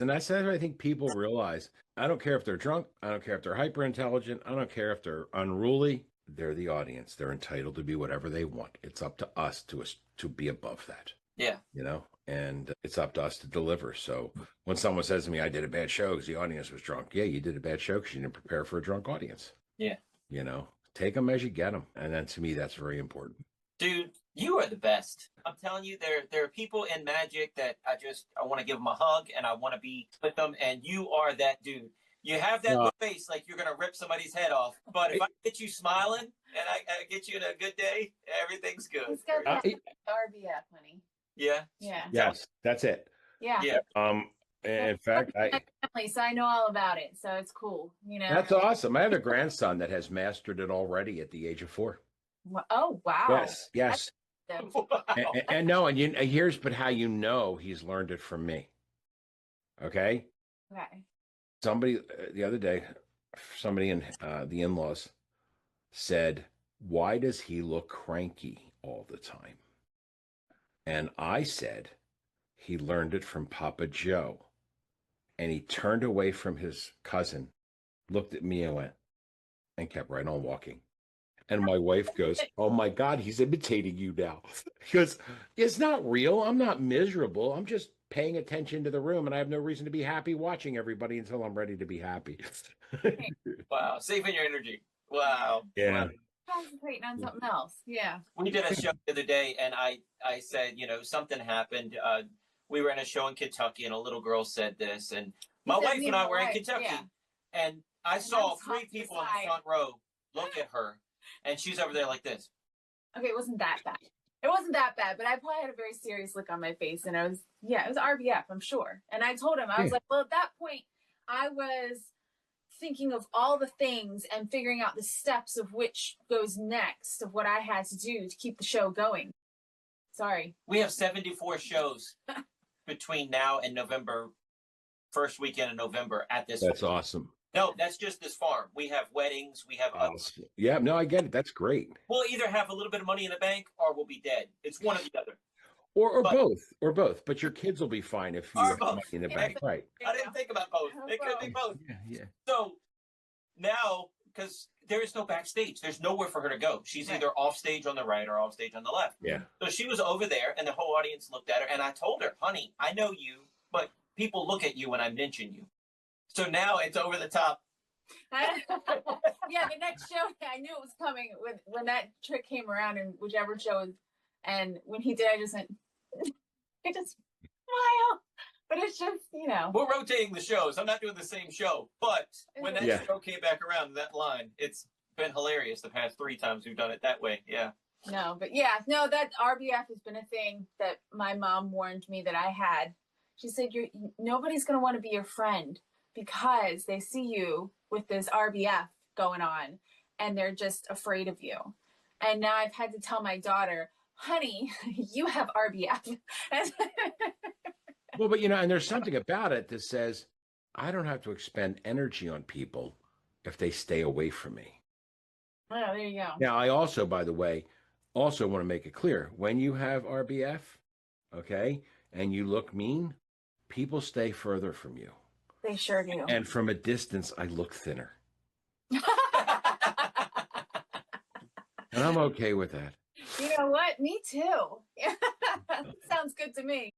And that's what I think people realize. I don't care if they're drunk. I don't care if they're hyper intelligent. I don't care if they're unruly. They're the audience. They're entitled to be whatever they want. It's up to us to be above that. Yeah. And it's up to us to deliver. So when someone says to me, I did a bad show because the audience was drunk. Yeah, you did a bad show because you didn't prepare for a drunk audience. Yeah. Take them as you get them. And then to me, that's very important. Dude, you are the best. I'm telling you, there are people in magic that I want to give them a hug and I want to be with them. And you are that dude. You have that little face like you're going to rip somebody's head off. But if I get you smiling and I get you in a good day, everything's good. He's got that RBF, honey. Yeah. Yeah. Yes, that's it. Yeah. Yeah. In fact, so I know all about it. So it's cool. That's awesome. I have a grandson that has mastered it already at the age of 4. Oh, wow. Yes. Wow. And here's how he's learned it from me. Okay. Somebody the other day, somebody in the in-laws said, "Why does he look cranky all the time?" And I said, he learned it from Papa Joe. And he turned away from his cousin, looked at me and kept right on walking. And my wife goes, "Oh my God, he's imitating you now." She goes, "It's not real. I'm not miserable. I'm just paying attention to the room, and I have no reason to be happy watching everybody until I'm ready to be happy." Wow. Saving your energy. Wow. Yeah. Wow. Concentrating on something else. Yeah. We did a show the other day, and I said, something happened. We were in a show in Kentucky, and a little girl said this, and my wife and I were in Kentucky, and I saw 3 people in the front row look at her, and she's over there like this. Okay, it wasn't that bad. It wasn't that bad, but I probably had a very serious look on my face, and it was RBF, I'm sure. And I told him, I was like, well, at that point, I was thinking of all the things and figuring out the steps of which goes next of what I had to do to keep the show going. Sorry. We have 74 shows between now and November, first weekend in November at this. That's awesome. No, that's just this farm. We have weddings. We have. Yeah, no, I get it. That's great. We'll either have a little bit of money in the bank or we'll be dead. It's one or the other. Or both. But your kids will be fine if you have money in the bank. Right. I didn't think about both. It could be both. Yeah. So now, because there is no backstage, there's nowhere for her to go. She's either off stage on the right or off stage on the left. Yeah. So she was over there, and the whole audience looked at her. And I told her, "Honey, I know you, but people look at you when I mention you." So now it's over the top. Yeah, the next show, I knew it was coming when that trick came around, and whichever show, and when he did, I just went, I just smile. But it's just, We're rotating the shows. I'm not doing the same show. But when that show came back around, that line, it's been hilarious the past 3 times we've done it that way. Yeah. No, but that RBF has been a thing that my mom warned me that I had. She said, nobody's going to want to be your friend because they see you with this RBF going on and they're just afraid of you. And now I've had to tell my daughter, "Honey, you have RBF." Well, but and there's something about it that says I don't have to expend energy on people if they stay away from me. Oh, there you go. Now, I also, by the way, want to make it clear, when you have RBF, okay, and you look mean, people stay further from you. They sure do. And from a distance, I look thinner. And I'm okay with that. You know what? Me too. Sounds good to me.